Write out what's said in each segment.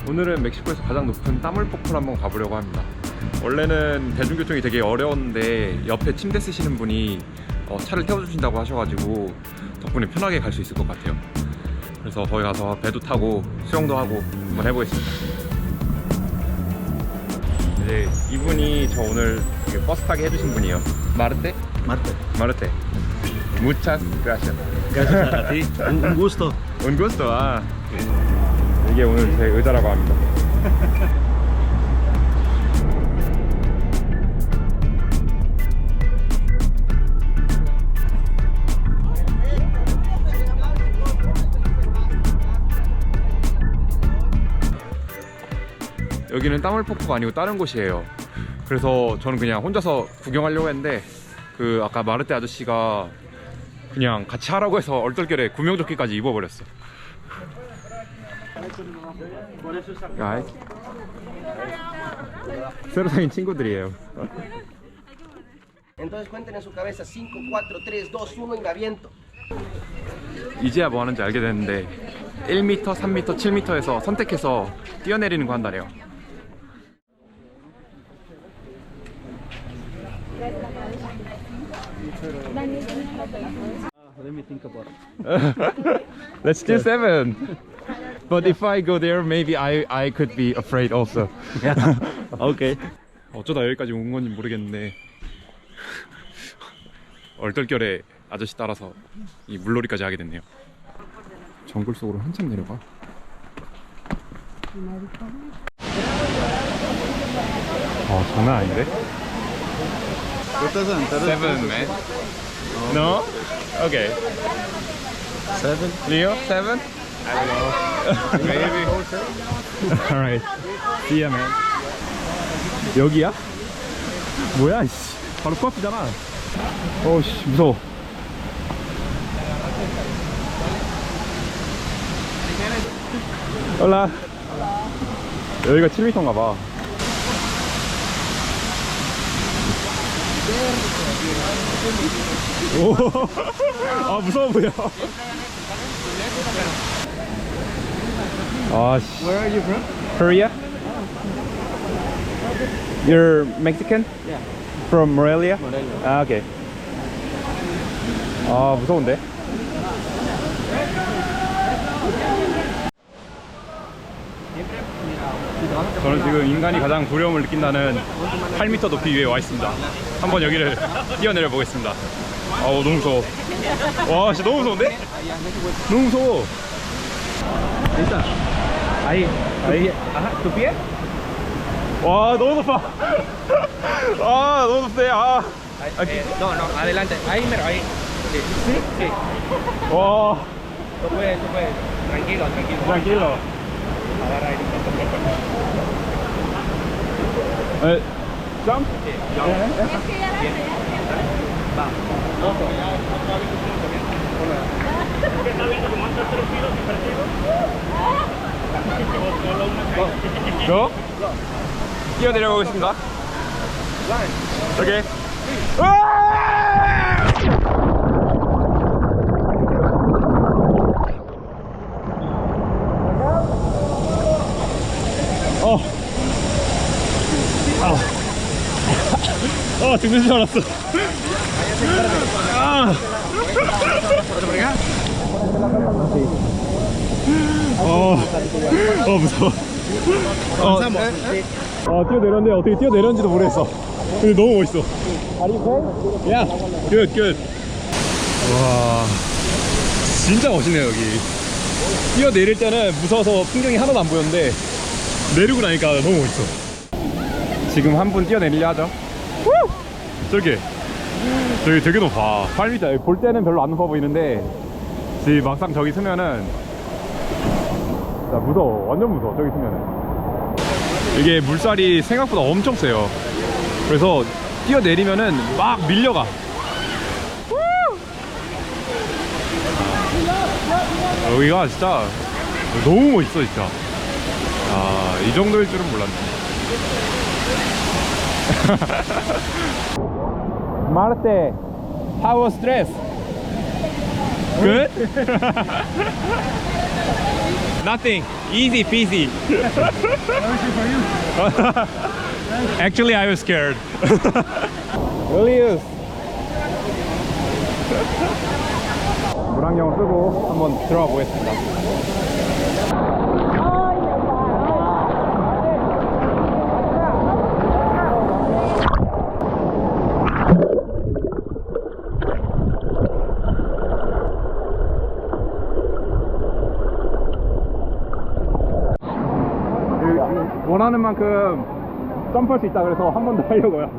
오늘은 멕시코에서 가장 높은 따물폭포를 한번 가보려고 합니다. 원래는 대중교통이 되게 어려웠는데 옆에 침대 쓰시는 분이 차를 태워주신다고 하셔가지고 덕분에 편하게 갈 수 있을 것 같아요. 그래서 거기 가서 배도 타고 수영도 하고 한번 해보겠습니다. 이제 이분이 저 오늘 버스 타게 해주신 분이에요. 마르테? Marte. 마르테. Muchas gracias. Gracias a ti. Un gusto. Un gusto. 아. 이게 오늘 제 의자라고 합니다. 여기는 따물폭포가 아니고 다른 곳이에요. 그래서 저는 그냥 혼자서 구경하려고 했는데 아까 마르테 아저씨가 그냥 같이 하라고 해서 얼떨결에 구명조끼까지 입어버렸어. 아이, 새로 사귄 친구들이에요. Entonces cuenten en su cabeza 5, 4, 3, 2, 1 y me aviento. 이제야 뭐 하는지 알게 됐는데 1m, 3m, 7m에서 선택해서 뛰어내리는 거 한다네요. Let me think about it. Let's do 7. But if I go there, maybe I could be afraid also. Yeah. Okay. 어쩌다 여기까지 온 건지 모르겠는데 얼떨결에 아저씨 따라서 이 물놀이까지 하게 됐네요. 정글 속으로 한참 내려가. 장난 아닌데? 7, man. No? Okay. 7. Leo, 7? I don't know. Maybe. Alright. See ya, man. 여기야? 뭐야, 씨. 바로 코앞이잖아. 어우씨, 무서워. 올라. 여기가 7m인가 봐. 오, 아 무서워 보여. 아 씨. Where are you from? Korea? You're Mexican? Yeah. From Morelia? Morelia. 아, 오케이. 아, 무서운데? 저는 지금 인간이 가장 두려움을 느낀다는 8m 높이 위에 와 있습니다. 한번 여기를 뛰어내려 보겠습니다. 아우, 너무 무서워. 와, 진짜 너무 무서운데? 너무 무서워. Lisa. Ahí. Ajá. ¿Tu pie? 와, 너무 높아. 아, 너무 높대. 아. No, no, adelante. Ahí, mero, ahí. Sí, sí. Sí. 와. Tú puedes. Tranquilo, tranquilo. Tranquilo. Agarra ahí. Jump? Go? 뛰어내려 보겠습니다. 오케이. 죽는 줄 알았어. 무서워. 뛰어내렸는데 어떻게 뛰어내렸는지도 모르겠어. 근데 너무 멋있어. 야, 끝. 와, 진짜 멋있네요 여기. 뛰어내릴 때는 무서워서 풍경이 하나도 안 보였는데 내리고 나니까 너무 멋있어. 지금 한 분 뛰어내리려 하죠. 저기 되게 높아. 8m. 볼 때는 별로 안 높아 보이는데 막상 저기 서면은 진짜 무서워. 완전 무서워. 저기 서면은 이게 물살이 생각보다 엄청 세요. 그래서 뛰어내리면은 막 밀려가. 여기가 진짜 너무 멋있어 진짜. 이 정도일 줄은 몰랐네. Marte, how was stress? Good? Nothing. Easy peasy. Actually, I was scared. Julius. 물안경을 쓰고 한번 들어가 보겠습니다. 원하는 만큼 점프할 수 있다 그래서 한 번 더 하려고요.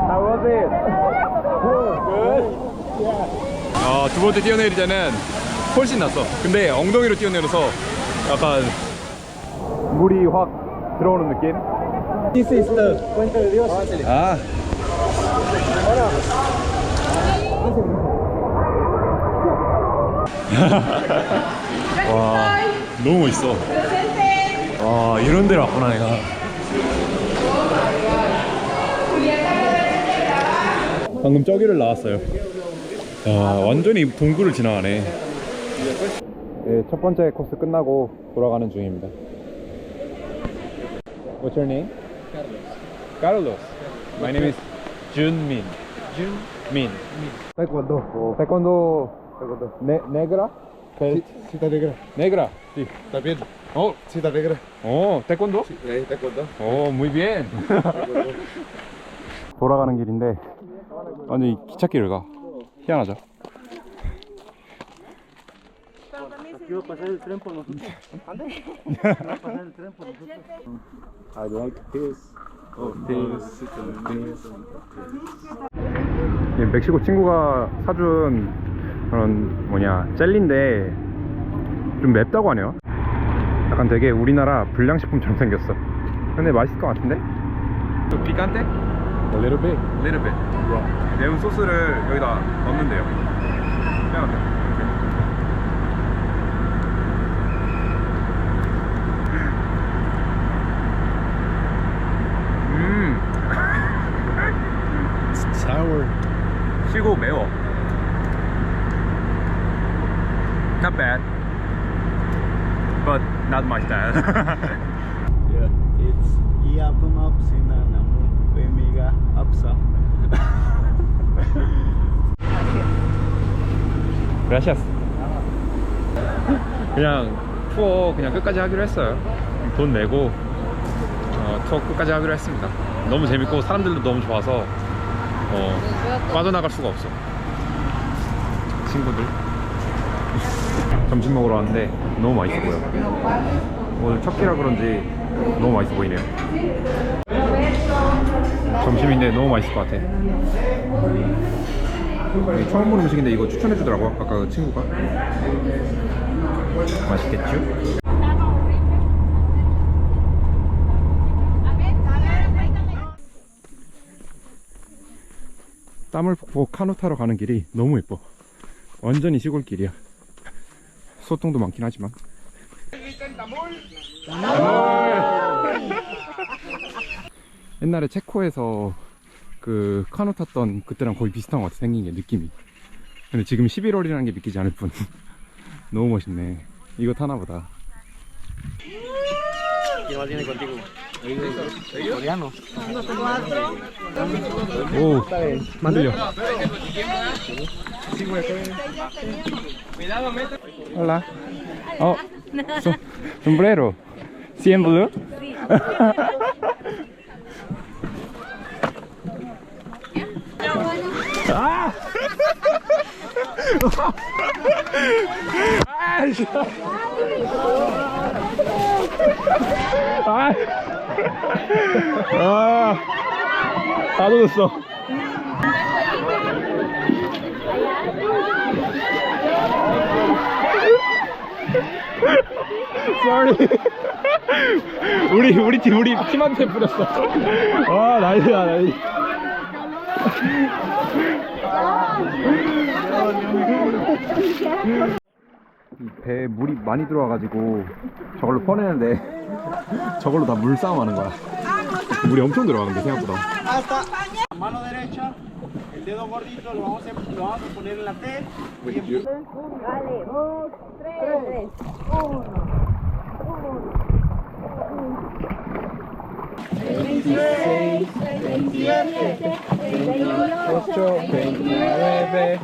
How was it? Good. 두 번째 뛰어내리자는 훨씬 낫어. 근데 엉덩이로 뛰어내려서 약간 물이 확 들어오는 느낌? This is the Puente de Dios. 아. 와, 너무 멋있어. 와, 이런 데로 왔구나, 내가. 방금 저기를 나왔어요. 야, 완전히 동굴을 지나가네. 네, 첫 번째 코스 끝나고 돌아가는 중입니다. What's your name? Carlos. My name is Junmin. Junmin. Taekwondo. Taekwondo. Negra? Cita negra. Negra. Sí. También. Oh, Cita negra. taekwondo? Taekwondo. muy bien. 돌아가는 길인데 완전히 기찻길을 가. 희한하죠? Quiero pasar el tren por nosotros. Pasar el tren por nosotros. I like this. 멕시코 친구가 사준 그런 젤리인데 좀 맵다고 하네요. 약간 되게 우리나라 불량식품처럼 생겼어. 근데 맛있을 것 같은데? 피칸테? A little bit. Little bit. Yeah. 매운 소스를 여기다 넣는데요. 희한하다. Sour. 시고 매워. Not bad, but not my style. Yeah. It's iapum apsina namun pemiga apsa. Gracias. 그냥 투어 그냥 끝까지 하기로 했어요. 돈 내고 투어 끝까지 하기로 했습니다. 너무 재밌고 사람들도 너무 좋아서 빠져나갈 수가 없어. 친구들. 점심 먹으러 왔는데 너무 맛있어 보여. 오늘 첫 끼라 그런지 너무 맛있어 보이네요. 점심인데 너무 맛있을 것 같아. 처음 보는 음식인데 이거 추천해 주더라고 아까 그 친구가. 맛있겠죠? 땀을 푹푹 카누 타러 가는 길이 너무 예뻐. 완전히 시골길이야. 소통도 많긴 하지만. 옛날에 체코에서 그 카누 탔던 그때랑 거의 비슷한 것 같아, 생긴 게, 느낌이. 근데 지금 11월이라는 게 믿기지 않을 뿐. 너무 멋있네. 이거 타나 보다. 오, 만들려. Hola. Oh, sombrero. ¿Sí en blue? 아! 다 젖었어. Sorry. 우리 팀한테 뿌렸어. 아, 난리야, 난리. 이 배에 물이 많이 들어와가지고 저걸로 퍼내는데 저걸로 다 물싸움 하는 거야. 물이 엄청 들어가는데 생각보다. Mano derecha, el dedo gordito lo vamos a poner en la T. Vale, 2, 3, 1. 26, 27, 28, 29.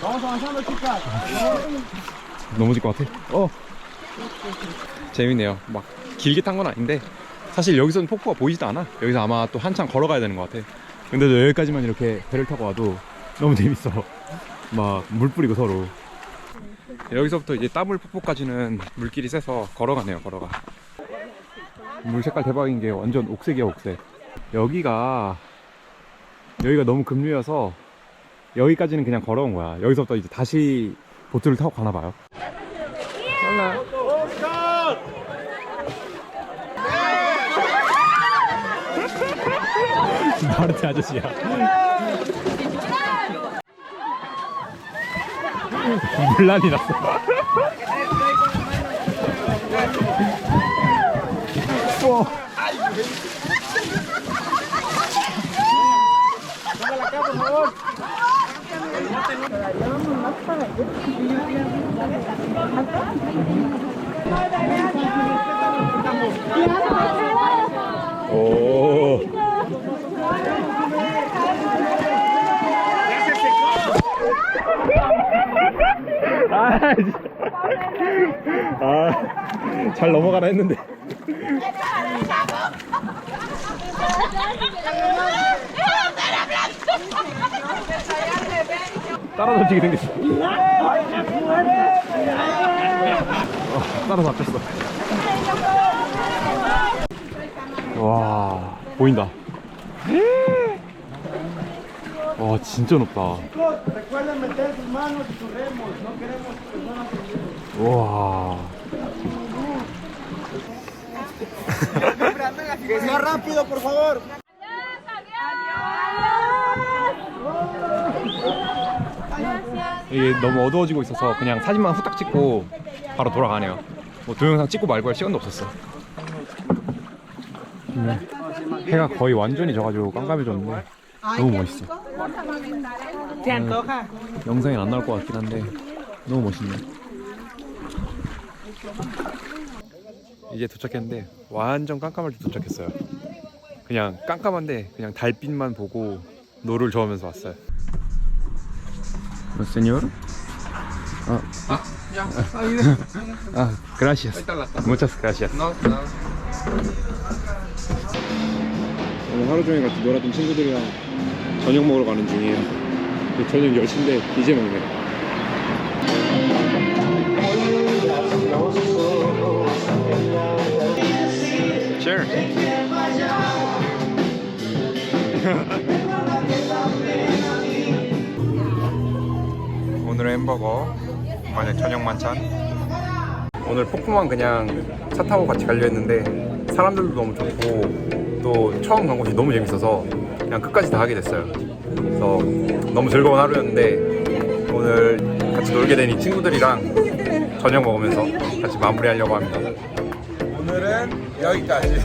Vamos avanzando, chicas. 넘어질 것 같아. 재밌네요. 막 길게 탄 건 아닌데 사실 여기서는 폭포가 보이지도 않아. 여기서 아마 또 한참 걸어가야 되는 것 같아. 근데도 여기까지만 이렇게 배를 타고 와도 너무 재밌어. 막 물 뿌리고 서로. 여기서부터 이제 따물 폭포까지는 물길이 세서 걸어가네요. 걸어가. 물 색깔 대박인 게 완전 옥색이야, 옥색. 여기가 너무 급류여서 여기까지는 그냥 걸어온 거야. 여기서부터 이제 다시 보트를 타고 가나 봐요. 마르테 아저씨야. 물난이 났어. 오. 잘 넘어가라 했는데. 따라 던지게 생겼어. 따라 잡혔어. 와, 보인다. 와, 진짜 높다. Recuerden meter sus manos y sus remos. No queremos personas. 와. Que sea rápido, por favor. 이게 너무 어두워지고 있어서 그냥 사진만 후딱 찍고 바로 돌아가네요. 뭐 동영상 찍고 말고 할 시간도 없었어. 해가 거의 완전히 져가지고 깜깜해졌는데 너무 멋있어. 영상에 안 나올 것 같긴 한데 너무 멋있네. 이제 도착했는데 완전 깜깜할 때 도착했어요. 그냥 깜깜한데 그냥 달빛만 보고 노를 저으면서 왔어요. Señor. Gracias. Muchas gracias. 오늘 하루 종일 같이 놀았던 친구들이랑 저녁 먹으러 가는 중이에요. 저녁 10시인데 이제 먹네. Cheers. 오늘의 햄버거, 오늘 저녁 만찬. 오늘 폭포만 그냥 차 타고 같이 가려 했는데 사람들도 너무 좋고 또 처음 간 곳이 너무 재밌어서 그냥 끝까지 다 하게 됐어요. 그래서 너무 즐거운 하루였는데 오늘 같이 놀게 된 이 친구들이랑 저녁 먹으면서 같이 마무리하려고 합니다. 오늘은 여기까지.